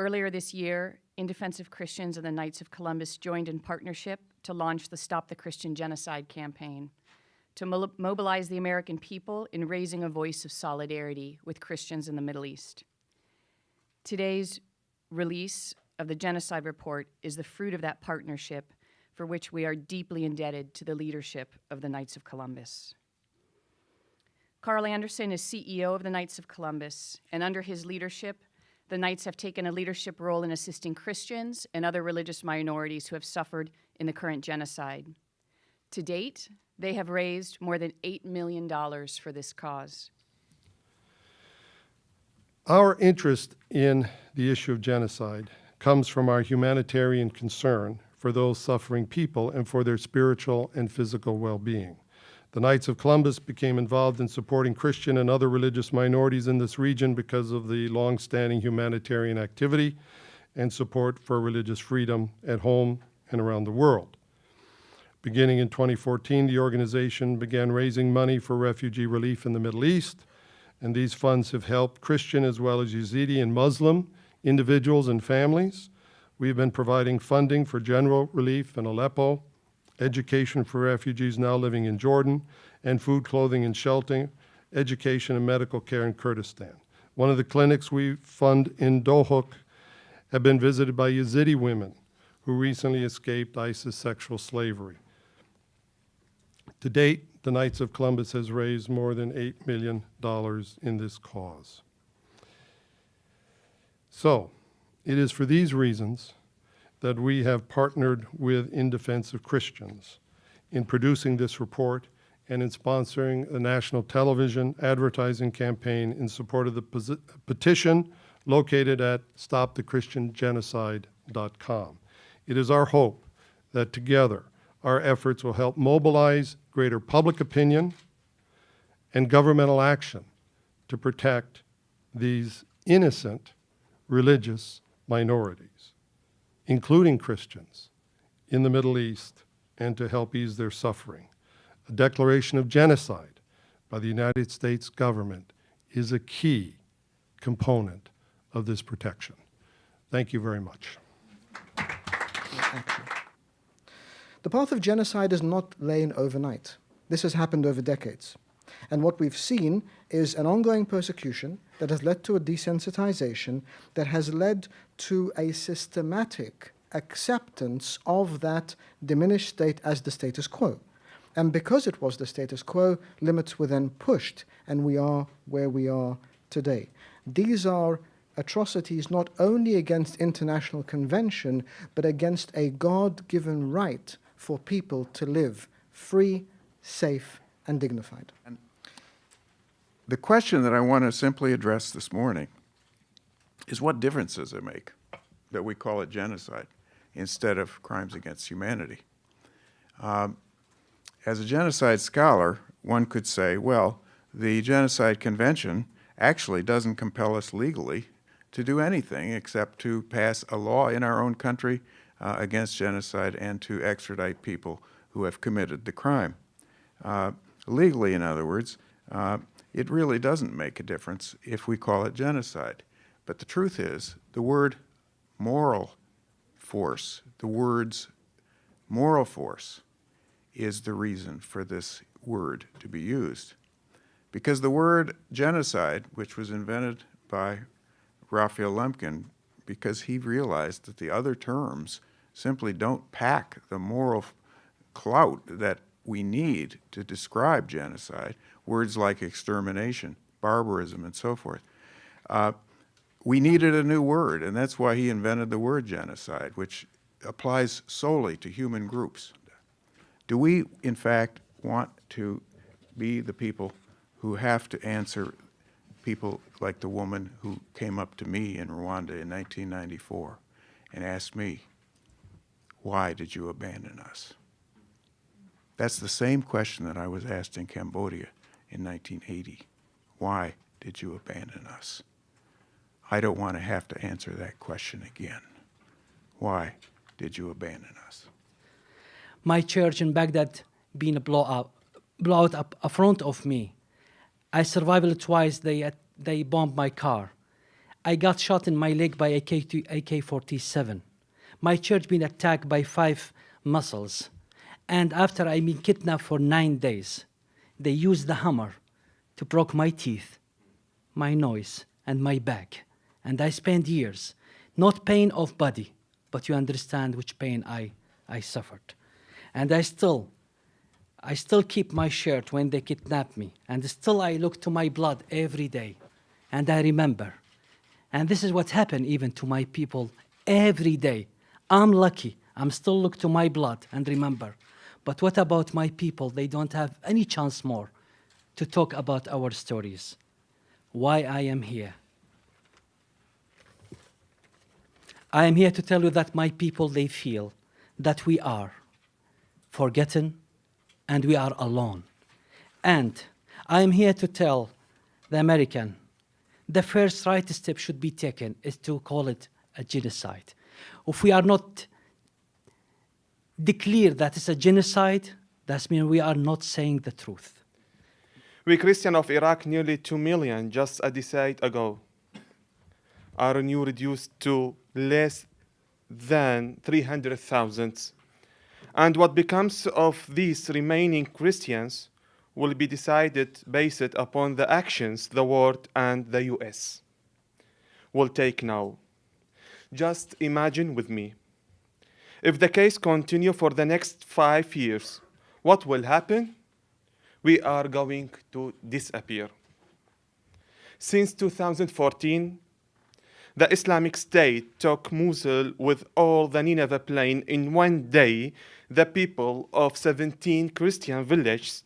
Earlier this year, In Defense of Christians and the Knights of Columbus joined in partnership to launch the Stop the Christian Genocide campaign, to mobilize the American people in raising a voice of solidarity with Christians in the Middle East. Today's release of the Genocide Report is the fruit of that partnership, for which we are deeply indebted to the leadership of the Knights of Columbus. Carl Anderson is CEO of the Knights of Columbus, and under his leadership, the Knights have taken a leadership role in assisting Christians and other religious minorities who have suffered in the current genocide. To date, they have raised more than $8 million for this cause. Our interest in the issue of genocide comes from our humanitarian concern for those suffering people and for their spiritual and physical well-being. The Knights of Columbus became involved in supporting Christian and other religious minorities in this region because of the long-standing humanitarian activity and support for religious freedom at home and around the world. Beginning in 2014, the organization began raising money for refugee relief in the Middle East, and these funds have helped Christian as well as Yazidi and Muslim individuals and families. We've been providing funding for general relief in Aleppo, education for refugees now living in Jordan, and food, clothing, and shelter, education and medical care in Kurdistan. One of the clinics we fund in Dohuk have been visited by Yazidi women who recently escaped ISIS sexual slavery. To date, the Knights of Columbus has raised more than $8 million in this cause. So, it is for these reasons that we have partnered with In Defense of Christians in producing this report and in sponsoring a national television advertising campaign in support of the petition located at stopthechristiangenocide.com. It is our hope that together our efforts will help mobilize greater public opinion and governmental action to protect these innocent religious minorities, including Christians, in the Middle East, and to help ease their suffering. A declaration of genocide by the United States government is a key component of this protection. Thank you very much. Thank you. The path of genocide is not lain overnight. This has happened over decades. And what we've seen is an ongoing persecution that has led to a desensitization that has led to a systematic acceptance of that diminished state as the status quo. And because it was the status quo, limits were then pushed, and we are where we are today. These are atrocities not only against international convention, but against a God-given right for people to live free, safe, and dignified. And the question that I want to simply address this morning is, what difference does it make that we call it genocide instead of crimes against humanity? As a genocide scholar, one could say, well, the Genocide Convention actually doesn't compel us legally to do anything except to pass a law in our own country against genocide and to extradite people who have committed the crime. Legally, in other words, it really doesn't make a difference if we call it genocide. But the truth is, the word moral force, the words moral force, is the reason for this word to be used. Because the word genocide, which was invented by Raphael Lemkin, because he realized that the other terms simply don't pack the moral clout that we need to describe genocide, words like extermination, barbarism, and so forth. We needed a new word, and that's why he invented the word genocide, which applies solely to human groups. Do we, in fact, want to be the people who have to answer people like the woman who came up to me in Rwanda in 1994 and asked me, why did you abandon us? That's the same question that I was asked in Cambodia in 1980. Why did you abandon us? I don't want to have to answer that question again. Why did you abandon us? My church in Baghdad being blown up in front of me. I survived twice. They bombed my car. I got shot in my leg by AK-47. My church been attacked by 5 missiles. And after I been kidnapped for 9 days, they used the hammer to break my teeth, my nose, and my back. And I spent years, not pain of body, but you understand which pain I suffered. And I still keep my shirt when they kidnap me. And still I look to my blood every day. And I remember. And this is what happened even to my people every day. I'm lucky. I'm still look to my blood and remember. But what about my people? They don't have any chance more to talk about our stories. Why I am here. I am here to tell you that my people, they feel that we are forgotten and we are alone. And I am here to tell the American, the first right step should be taken is to call it a genocide. If we are not declare that it's a genocide, that means we are not saying the truth. We Christians of Iraq, nearly 2 million just a decade ago, are now reduced to less than 300,000. And what becomes of these remaining Christians will be decided based upon the actions the world and the US will take now. Just imagine with me, if the case continues for the next 5 years, what will happen? We are going to disappear. Since 2014, the Islamic State took Mosul with all the Nineveh plain in one day. The people of 17 Christian villages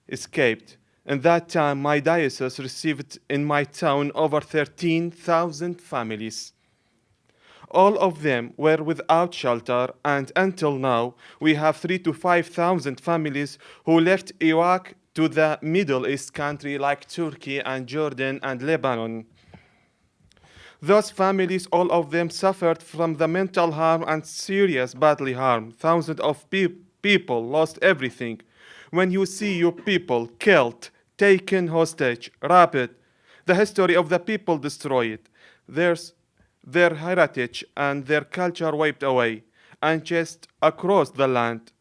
escaped. In that time, my diocese received in my town over 13,000 families. All of them were without shelter, and until now, we have 3,000 to 5,000 families who left Iraq to the Middle East country like Turkey and Jordan and Lebanon. Those families, all of them suffered from the mental harm and serious bodily harm. Thousands of people lost everything. When you see your people killed, taken hostage, raped, the history of the people destroyed, their heritage and their culture wiped away and chased across the land.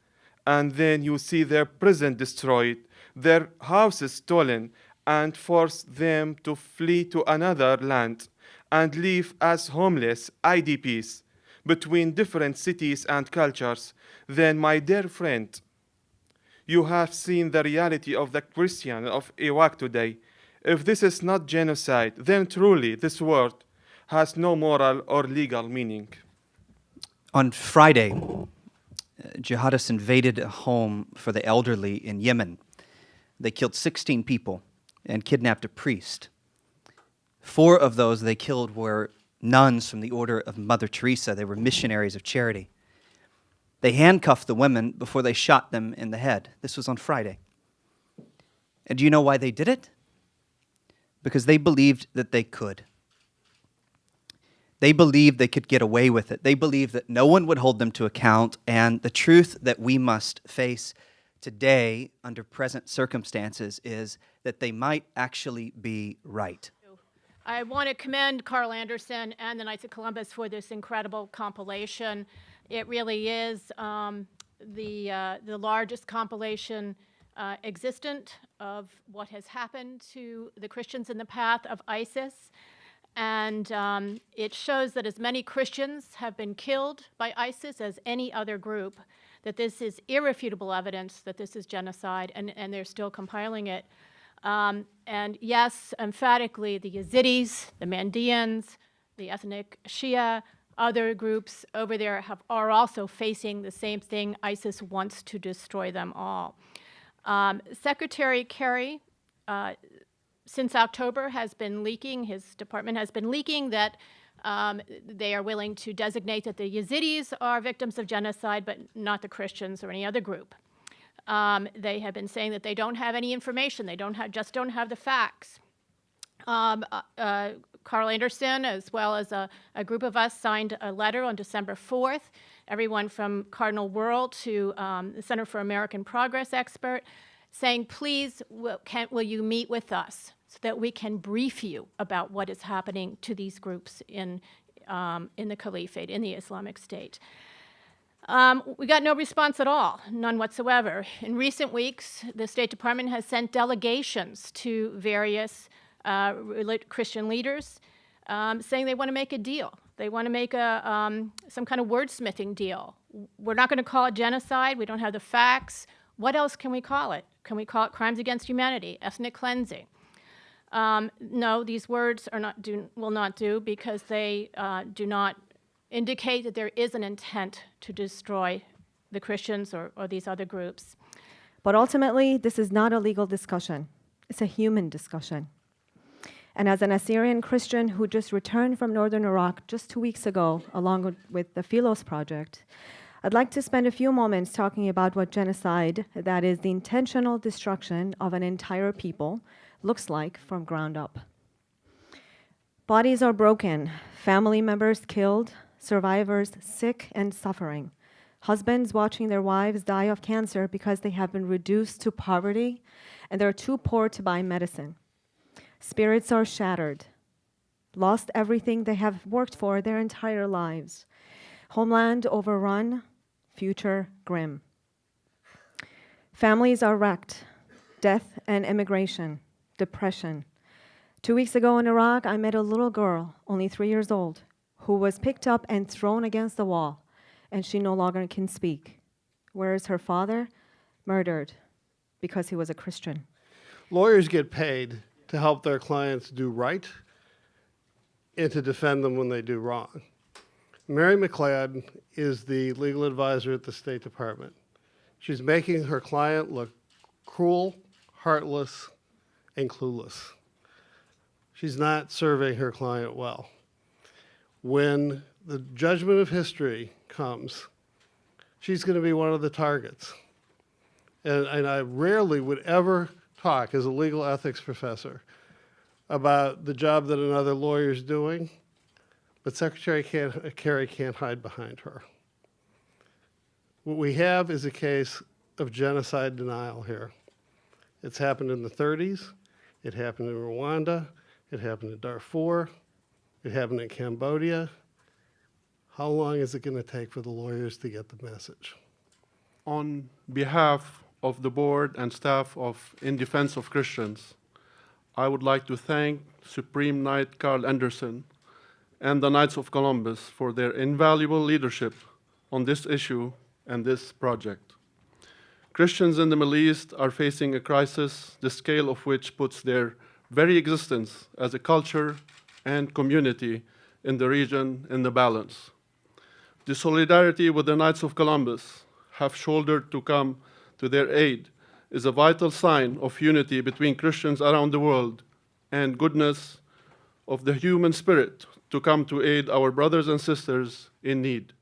And then you see their prison destroyed, their houses stolen, and force them to flee to another land and live as homeless IDPs between different cities and cultures. Then, my dear friend, you have seen the reality of the Christian of Iraq today. If this is not genocide, then truly this word has no moral or legal meaning. On Friday, jihadists invaded a home for the elderly in Yemen. They killed 16 people and kidnapped a priest. 4 of those they killed were nuns from the Order of Mother Teresa. They were missionaries of charity. They handcuffed the women before they shot them in the head. This was on Friday. And do you know why they did it? Because they believed that they could. They believed they could get away with it. They believed that no one would hold them to account, and the truth that we must face today under present circumstances is that they might actually be right. I want to commend Carl Anderson and the Knights of Columbus for this incredible compilation. It really is the largest compilation existent of what has happened to the Christians in the path of ISIS. And it shows that as many Christians have been killed by ISIS as any other group, that this is irrefutable evidence that this is genocide, and they're still compiling it. And yes, emphatically, the Yazidis, the Mandeans, the ethnic Shia, other groups over there are also facing the same thing. ISIS wants to destroy them all. Secretary Kerry, since October, has been leaking, his department has been leaking that they are willing to designate that the Yazidis are victims of genocide, but not the Christians or any other group. They have been saying that they don't have any information. They just don't have the facts. Carl Anderson, as well as a group of us, signed a letter on December 4th, everyone from Cardinal Wuerl to the Center for American Progress expert, saying, please, will you meet with us so that we can brief you about what is happening to these groups in the Caliphate, in the Islamic State. We got no response at all, none whatsoever. In recent weeks, the State Department has sent delegations to various Christian leaders saying they want to make a deal. They want to make some kind of wordsmithing deal. We're not going to call it genocide. We don't have the facts. What else can we call it? Can we call it crimes against humanity, ethnic cleansing? No, these words will not do because they do not indicate that there is an intent to destroy the Christians or these other groups. But ultimately, this is not a legal discussion. It's a human discussion. And as an Assyrian Christian who just returned from northern Iraq just 2 weeks ago, along with the Philos Project, I'd like to spend a few moments talking about what genocide, that is the intentional destruction of an entire people, looks like from ground up. Bodies are broken, family members killed, survivors sick and suffering, husbands watching their wives die of cancer because they have been reduced to poverty and they're too poor to buy medicine. Spirits are shattered, lost everything they have worked for their entire lives. Homeland overrun, future grim. Families are wrecked, death and immigration, depression. 2 weeks ago in Iraq, I met a little girl, only 3 years old, who was picked up and thrown against the wall, and she no longer can speak. Where is her father? Murdered because he was a Christian. Lawyers get paid to help their clients do right and to defend them when they do wrong. Mary McLeod is the legal advisor at the State Department. She's making her client look cruel, heartless, and clueless. She's not serving her client well. When the judgment of history comes, she's going to be one of the targets. And I rarely would ever talk as a legal ethics professor about the job that another lawyer is doing, but Secretary Kerry can't hide behind her. What we have is a case of genocide denial here. It's happened in the 30s, it happened in Rwanda, it happened in Darfur, it happened in Cambodia. How long is it going to take for the lawyers to get the message? On behalf of the board and staff of In Defense of Christians, I would like to thank Supreme Knight Carl Anderson and the Knights of Columbus for their invaluable leadership on this issue and this project. Christians in the Middle East are facing a crisis, the scale of which puts their very existence as a culture and community in the region in the balance. The solidarity with the Knights of Columbus have shouldered to come to their aid is a vital sign of unity between Christians around the world and goodness of the human spirit to come to aid our brothers and sisters in need.